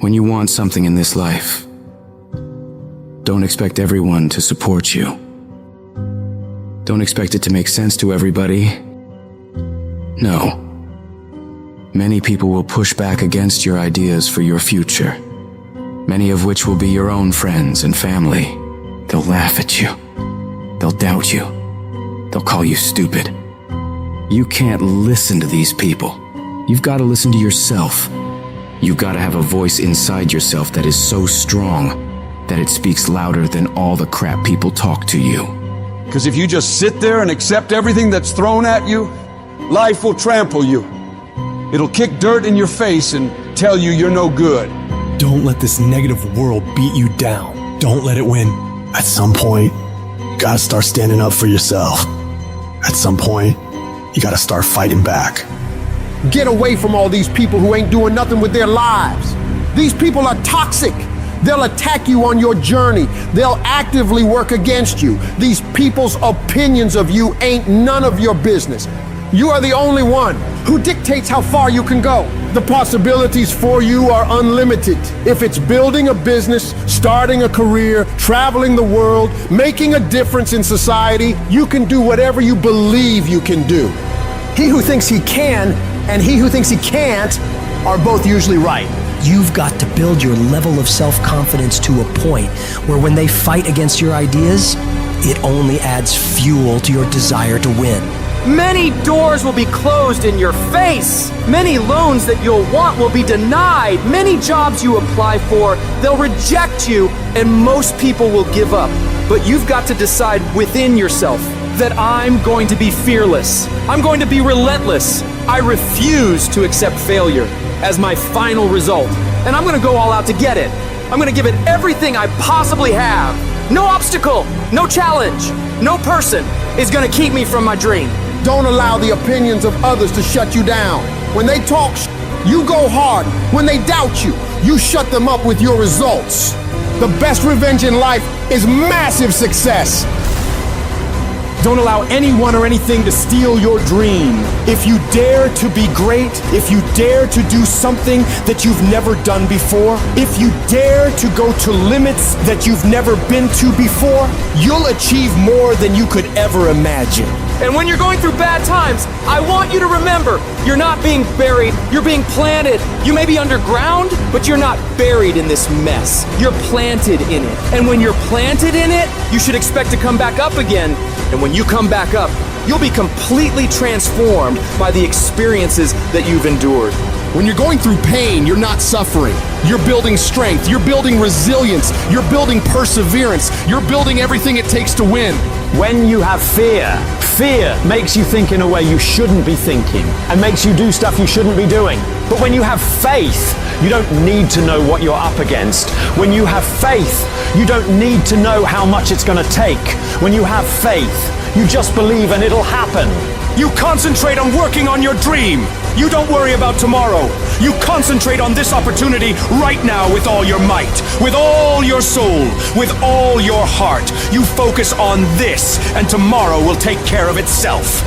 When you want something in this life, don't expect everyone to support you. Don't expect it to make sense to everybody. No. Many people will push back against your ideas for your future, many of which will be your own friends and family. They'll laugh at you. They'll doubt you. They'll call you stupid. You can't listen to these people. You've got to listen to yourself. You've got to have a voice inside yourself that is so strong that it speaks louder than all the crap people talk to you. Because if you just sit there and accept everything that's thrown at you, life will trample you. It'll kick dirt in your face and tell you you're no good. Don't let this negative world beat you down. Don't let it win. At some point, you gotta start standing up for yourself. At some point, you gotta start fighting back. Get away from all these people who ain't doing nothing with their lives. These people are toxic. They'll attack you on your journey. They'll actively work against you. These people's opinions of you ain't none of your business. You are the only one who dictates how far you can go. The possibilities for you are unlimited. If it's building a business, starting a career, traveling the world, making a difference in society, you can do whatever you believe you can do. He who thinks he can and he who thinks he can't are both usually right. You've got to build your level of self-confidence to a point where when they fight against your ideas, it only adds fuel to your desire to win. Many doors will be closed in your face. Many loans that you'll want will be denied. Many jobs you apply for, they'll reject you, and most people will give up. But you've got to decide within yourself that I'm going to be fearless. I'm going to be relentless. I refuse to accept failure as my final result. And I'm gonna go all out to get it. I'm gonna give it everything I possibly have. No obstacle, no challenge, no person is gonna keep me from my dream. Don't allow the opinions of others to shut you down. When they talk, you go hard. When they doubt you, you shut them up with your results. The best revenge in life is massive success. Don't allow anyone or anything to steal your dream. If you dare to be great, if you dare to do something that you've never done before, if you dare to go to limits that you've never been to before, you'll achieve more than you could ever imagine. And when you're going through bad times, I want you to remember, you're not being buried, you're being planted. You may be underground, but you're not buried in this mess. You're planted in it. And when you're planted in it, you should expect to come back up again. And when you come back up, you'll be completely transformed by the experiences that you've endured. When you're going through pain, you're not suffering. You're building strength, you're building resilience, you're building perseverance, you're building everything it takes to win. When you have fear, fear makes you think in a way you shouldn't be thinking and makes you do stuff you shouldn't be doing. But when you have faith, you don't need to know what you're up against. When you have faith, you don't need to know how much it's going to take. When you have faith, you just believe and it'll happen. You concentrate on working on your dream. You don't worry about tomorrow. You concentrate on this opportunity right now with all your might, with all your soul, with all your heart. You focus on this, and tomorrow will take care of itself.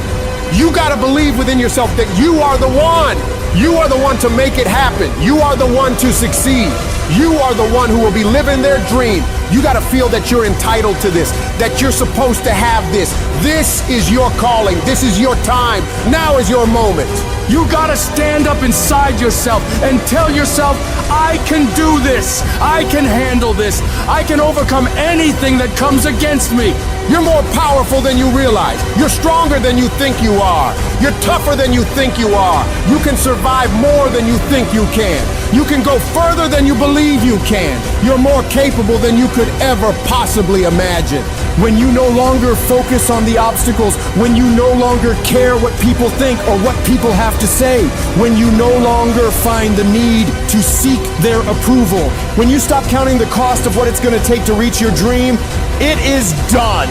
You gotta believe within yourself that you are the one. You are the one to make it happen. You are the one to succeed. You are the one who will be living their dream. You gotta feel that you're entitled to this, that you're supposed to have this. This is your calling. This is your time. Now is your moment. You gotta stand up inside yourself and tell yourself, I can do this. I can handle this. I can overcome anything that comes against me. You're more powerful than you realize. You're stronger than you think you are. You're tougher than you think you are. You can survive more than you think you can. You can go further than you believe you can. You're more capable than you could ever possibly imagine. When you no longer focus on the obstacles, when you no longer care what people think or what people have to say, when you no longer find the need to seek their approval, when you stop counting the cost of what it's going to take to reach your dream, it is done.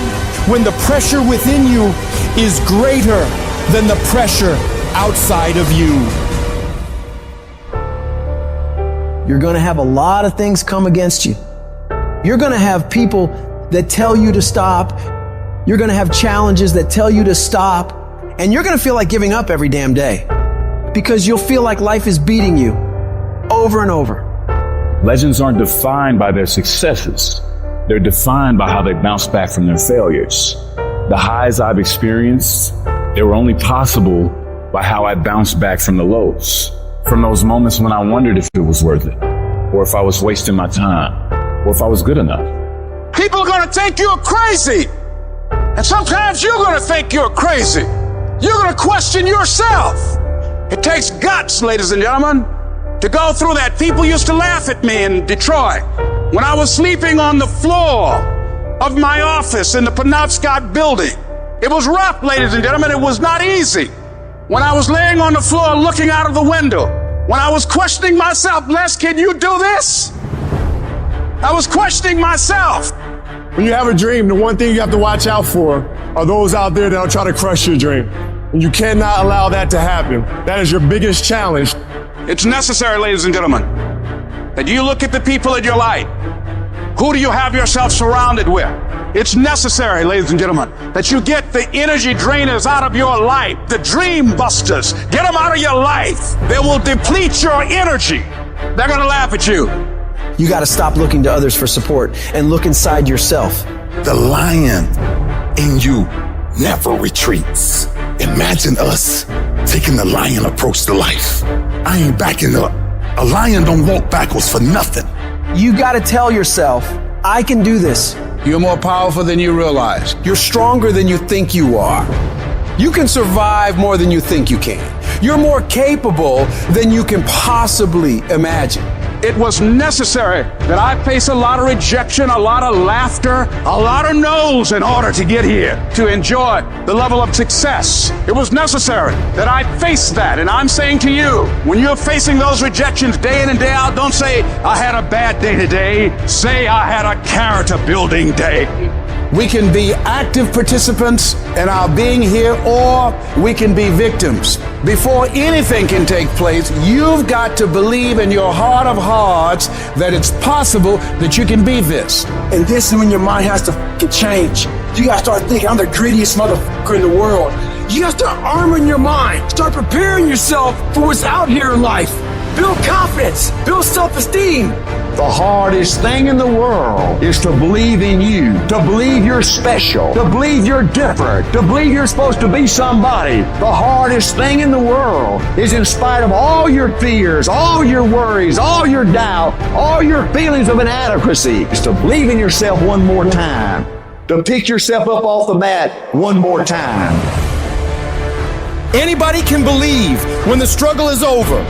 When the pressure within you is greater than the pressure outside of you. You're going to have a lot of things come against you. You're going to have people that tell you to stop. You're going to have challenges that tell you to stop. And you're going to feel like giving up every damn day because you'll feel like life is beating you over and over. Legends aren't defined by their successes. They're defined by how they bounce back from their failures. The highs I've experienced, they were only possible by how I bounced back from the lows. From those moments when I wondered if it was worth it, or if I was wasting my time, or if I was good enough. People are going to think you're crazy. And sometimes you're going to think you're crazy. You're going to question yourself. It takes guts, ladies and gentlemen, to go through that. People used to laugh at me in Detroit when I was sleeping on the floor of my office in the Penobscot building. It was rough, ladies and gentlemen. It was not easy. When I was laying on the floor looking out of the window, when I was questioning myself, Les, can you do this? I was questioning myself. When you have a dream, the one thing you have to watch out for are those out there that'll try to crush your dream. And you cannot allow that to happen. That is your biggest challenge. It's necessary, ladies and gentlemen, that you look at the people in your life. Who do you have yourself surrounded with? It's necessary, ladies and gentlemen, that you get the energy drainers out of your life, the dream busters. Get them out of your life. They will deplete your energy. They're going to laugh at you. You got to stop looking to others for support and look inside yourself. The lion in you never retreats. Imagine us taking the lion approach to life. I ain't backing up. A lion don't walk backwards for nothing. You got to tell yourself, I can do this. You're more powerful than you realize. You're stronger than you think you are. You can survive more than you think you can. You're more capable than you can possibly imagine. It was necessary that I face a lot of rejection, a lot of laughter, a lot of no's in order to get here, to enjoy the level of success. It was necessary that I face that. And I'm saying to you, when you're facing those rejections day in and day out, don't say, I had a bad day today. Say, I had a character building day. We can be active participants in our being here, or we can be victims. Before anything can take place, you've got to believe in your heart of hearts that it's possible that you can be this. And this is when your mind has to change. You gotta start thinking, I'm the greediest motherfucker in the world. You gotta start arming your mind. Start preparing yourself for what's out here in life. Build confidence. Build self-esteem. The hardest thing in the world is to believe in you, to believe you're special, to believe you're different, to believe you're supposed to be somebody. The hardest thing in the world is, in spite of all your fears, all your worries, all your doubt, all your feelings of inadequacy, is to believe in yourself one more time, to pick yourself up off the mat one more time. Anybody can believe when the struggle is over.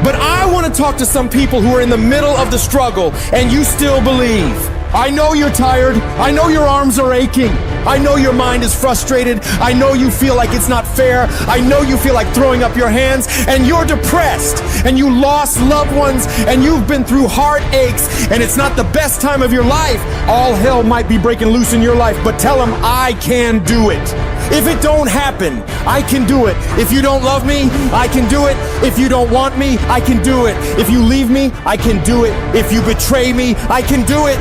But I want to talk to some people who are in the middle of the struggle and you still believe. I know you're tired. I know your arms are aching. I know your mind is frustrated. I know you feel like it's not fair. I know you feel like throwing up your hands, and you're depressed, and you lost loved ones, and you've been through heartaches, and it's not the best time of your life. All hell might be breaking loose in your life, but tell them I can do it. If it don't happen, I can do it. If you don't love me, I can do it. If you don't want me, I can do it. If you leave me, I can do it. If you betray me, I can do it.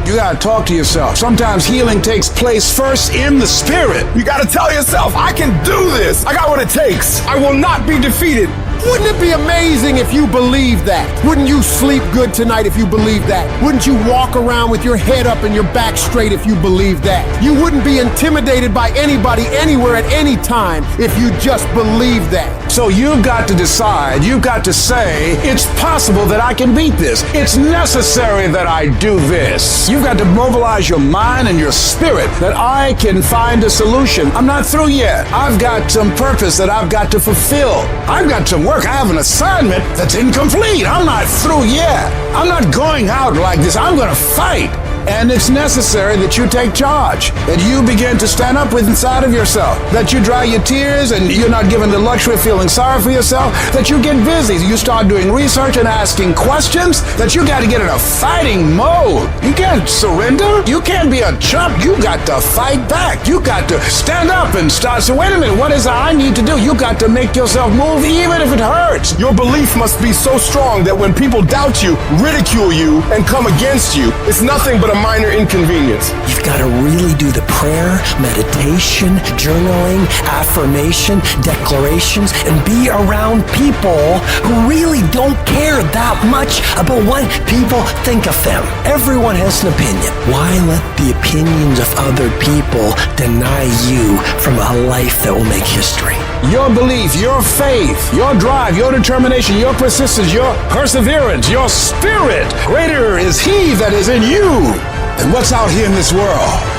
You gotta talk to yourself. Sometimes healing takes place first in the spirit. You gotta tell yourself, I can do this. I got what it takes. I will not be defeated. Wouldn't it be amazing if you believed that? Wouldn't you sleep good tonight if you believed that? Wouldn't you walk around with your head up and your back straight if you believed that? You wouldn't be intimidated by anybody, anywhere, at any time if you just believed that. So you've got to decide, you've got to say, it's possible that I can beat this. It's necessary that I do this. You've got to mobilize your mind and your spirit that I can find a solution. I'm not through yet. I've got some purpose that I've got to fulfill. I've got some work. I have an assignment that's incomplete. I'm not through yet. I'm not going out like this. I'm going to fight. And it's necessary that you take charge, that you begin to stand up with inside of yourself, that you dry your tears and you're not given the luxury of feeling sorry for yourself, that you get busy, you start doing research and asking questions, that you got to get in a fighting mode. You can't surrender. You can't be a chump. You got to fight back. You got to stand up and start. So wait a minute, what is it I need to do? You got to make yourself move even if it hurts. Your belief must be so strong that when people doubt you, ridicule you, and come against you, it's nothing but a minor inconvenience. You You've got to really do the prayer, meditation, journaling, affirmation, declarations, and be around people who really don't care that much about what people think of them. Everyone has an opinion. Why let the opinions of other people deny you from a life that will make history? Your belief, your faith, your drive, your determination, your persistence, your perseverance, your spirit. Greater is He that is in you than what's out here in this world.